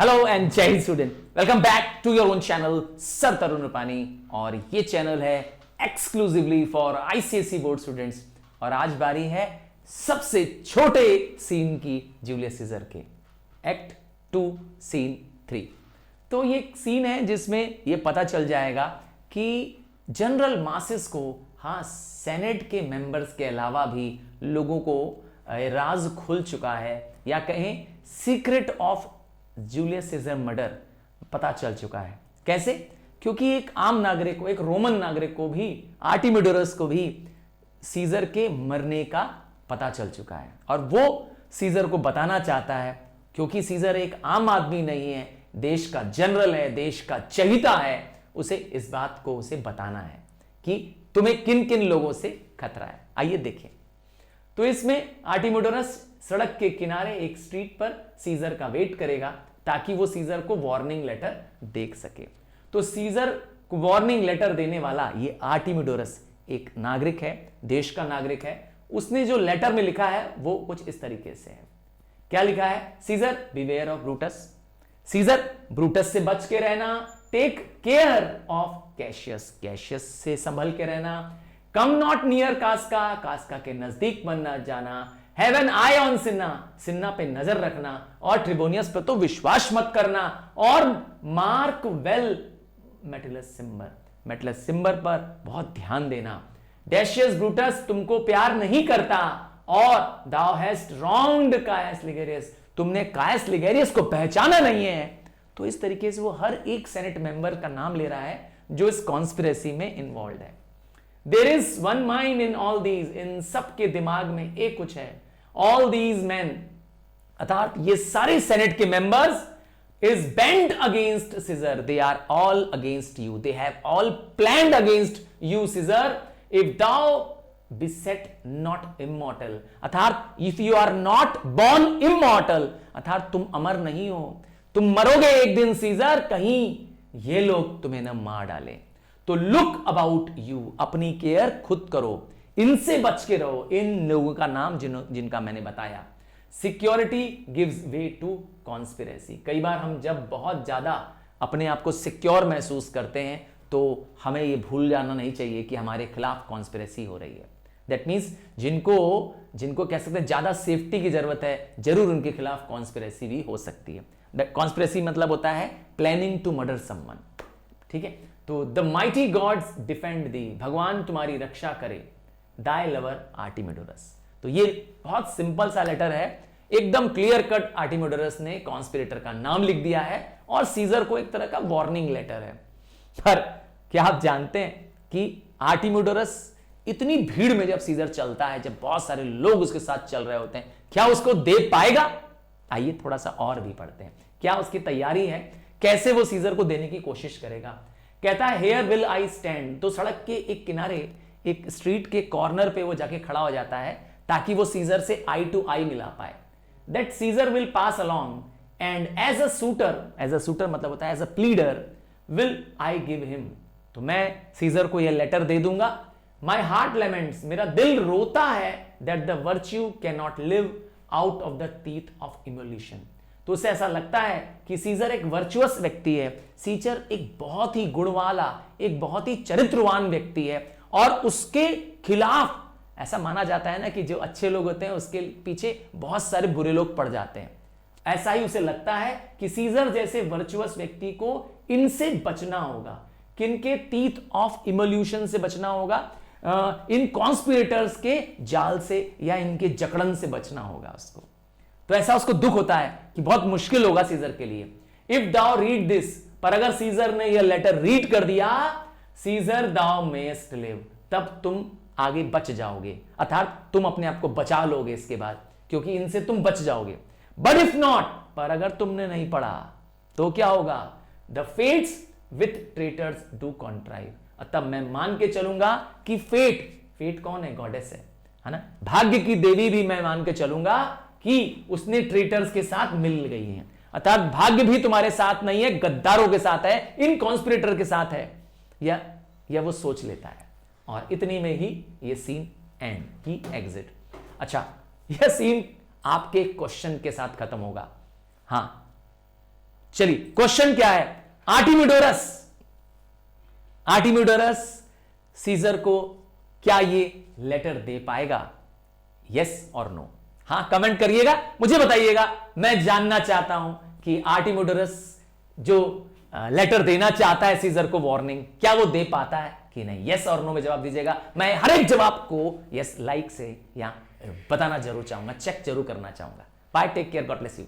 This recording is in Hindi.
Hello and Jai Hind student, welcome back to your own channel sir Tarun Rupani. और ये चैनल है exclusively for ICSE board students. और आज बारी है सबसे छोटे सीन की, जूलियस सीजर के एक्ट 2 सीन 3। तो ये एक सीन है जिसमें ये पता चल जाएगा कि जनरल मासेस को, हाँ, सेनेट के मेंबर्स के अलावा भी लोगों को राज खुल चुका है, या कहें secret of Julius Caesar murder पता चल चुका है। कैसे? क्योंकि एक आम नागरिक को, एक रोमन नागरिक को भी, आर्टिमिडोरस को भी सीजर के मरने का पता चल चुका है, और वो सीजर को बताना चाहता है। क्योंकि सीजर एक आम आदमी नहीं है, देश का जनरल है, देश का चहेता है। उसे इस बात को उसे बताना है कि तुम्हें किन किन लोगों से खतरा है। आइए देखें। तो इसमें आर्टिमिडोरस सड़क के किनारे एक स्ट्रीट पर सीजर का वेट करेगा ताकि वो सीजर को वार्निंग लेटर देख सके। तो सीजर को वार्निंग लेटर देने वाला ये आर्टिमिडोरस एक नागरिक है, देश का नागरिक है। उसने जो लेटर में लिखा है वो कुछ इस तरीके से है। क्या लिखा है? Caesar beware of Brutus. Caesar, Brutus से बच के रहना। Take care of Cassius, Cassius से संभल के रहना। कम नॉट नियर कास्का, कास्का के नजदीक मन न जाना। हैव एन आई ऑन सिन्ना, सिन्ना पे नजर रखना। और ट्रिबोनियस पर तो विश्वास मत करना। और मार्क वेल मेटिलस सिम्बर, मेटिलस सिम्बर पर बहुत ध्यान देना। डैशियस ब्रूटस तुमको प्यार नहीं करता। और दाउ हैस्ट रॉन्ग्ड कायस लिगेरियस, तुमने कायस लिगेरियस को पहचाना नहीं है। तो इस तरीके से वो हर एक सेनेट मेंबर का नाम ले रहा है जो इस कॉन्स्पिरेसी में इन्वॉल्व है। There is one mind in all these, इन सब के दिमाग में एक कुछ है। ऑल दीज मैन, अर्थात ये सारे सेनेट के members, is bent against Caesar. They are all against you, they have all planned against you Caesar. If thou be set not immortal, अर्थात if you are not born immortal, अर्थात तुम अमर नहीं हो, तुम मरोगे एक दिन सीजर, कहीं ये लोग तुम्हें न मार डाले। तो लुक अबाउट यू, अपनी केयर खुद करो, इनसे बच के रहो। इन लोगों का नाम जिनका मैंने बताया। Security gives way to conspiracy. कई बार हम जब बहुत ज्यादा अपने आप को सिक्योर महसूस करते हैं तो हमें यह भूल जाना नहीं चाहिए कि हमारे खिलाफ कॉन्स्पिरेसी हो रही है। दैट मीन्स जिनको कह सकते हैं ज्यादा सेफ्टी की जरूरत है, जरूर उनके खिलाफ कॉन्स्पिरेसी भी हो सकती है। कॉन्स्पिरेसी मतलब होता है प्लानिंग टू मर्डर समवन। ठीक है? तो द माइटी गॉड्स डिफेंड दी, भगवान तुम्हारी रक्षा करे। दाई लवर आर्टिमिडोरस। तो ये बहुत सिंपल सा लेटर है, एकदम क्लियर कट। आर्टिमिडोरस ने कॉन्स्पिरेटर का नाम लिख दिया है और सीजर को एक तरह का वार्निंग लेटर है। पर क्या आप जानते हैं कि आर्टिमिडोरस इतनी भीड़ में जब सीजर चलता है, जब बहुत सारे लोग उसके साथ चल रहे होते हैं, क्या उसको देख पाएगा? आइए थोड़ा सा और भी पढ़ते हैं, क्या उसकी तैयारी है, कैसे वो सीजर को देने की कोशिश करेगा। कहता है हेयर विल आई स्टैंड। तो सड़क के एक किनारे, एक स्ट्रीट के कॉर्नर पे वो जाके खड़ा हो जाता है ताकि वो सीजर से आई टू आई मिला पाए। That Caesar will pass along and as a suitor मतलब होता है as a pleader, will I give him. तो मैं सीजर को यह लेटर दे दूंगा। माई हार्ट लेमेंट्स, मेरा दिल रोता है, that the virtue can not live out of the teeth of emulation. तो उसे ऐसा लगता है कि सीजर एक वर्चुअस व्यक्ति है, सीजर एक बहुत ही गुण वाला, एक बहुत ही चरित्रवान व्यक्ति है, और उसके खिलाफ ऐसा माना जाता है ना कि जो अच्छे लोग होते हैं उसके पीछे बहुत सारे बुरे लोग पड़ जाते हैं। ऐसा ही उसे लगता है कि सीजर जैसे वर्चुअस व्यक्ति को इनसे बचना होगा। किनके? टीथ ऑफ इमोल्यूशन से बचना होगा, इन कॉन्स्पिरेटर्स के जाल से या इनके जकड़न से बचना होगा उसको। तो ऐसा उसको दुख होता है कि बहुत मुश्किल होगा सीजर के लिए। इफ दाउ रीड दिस, पर अगर सीजर ने यह लेटर रीड कर दिया, सीजर दाउ मेस्ट लिव, तब तुम आगे बच जाओगे, अर्थात तुम अपने आप को बचा लोगे इसके बाद, क्योंकि इनसे तुम बच जाओगे। बट इफ नॉट, पर अगर तुमने नहीं पढ़ा तो क्या होगा? The fates with traitors do contrive. तब मैं मान के चलूंगा कि फेट कौन है? गॉडेस है ना, भाग्य की देवी भी मैं मान के चलूंगा कि उसने ट्रेटर्स के साथ मिल गई है, अर्थात भाग्य भी तुम्हारे साथ नहीं है, गद्दारों के साथ है, इन कॉन्स्पिरेटर के साथ है, या वो सोच लेता है। और इतनी में ही ये सीन एंड की एग्जिट। अच्छा, यह सीन आपके क्वेश्चन के साथ खत्म होगा। हां, चलिए क्वेश्चन क्या है, आर्टिमिडोरस सीजर को क्या ये लेटर दे पाएगा? यस और नो? हाँ, कमेंट करिएगा, मुझे बताइएगा, मैं जानना चाहता हूं कि आर्टिमिडोरस जो लेटर देना चाहता है सीजर को वार्निंग, क्या वो दे पाता है कि नहीं? यस और नो में जवाब दीजिएगा। मैं हर एक जवाब को यस लाइक से या बताना जरूर चाहूंगा, चेक जरूर करना चाहूंगा। Bye, take care, God bless you.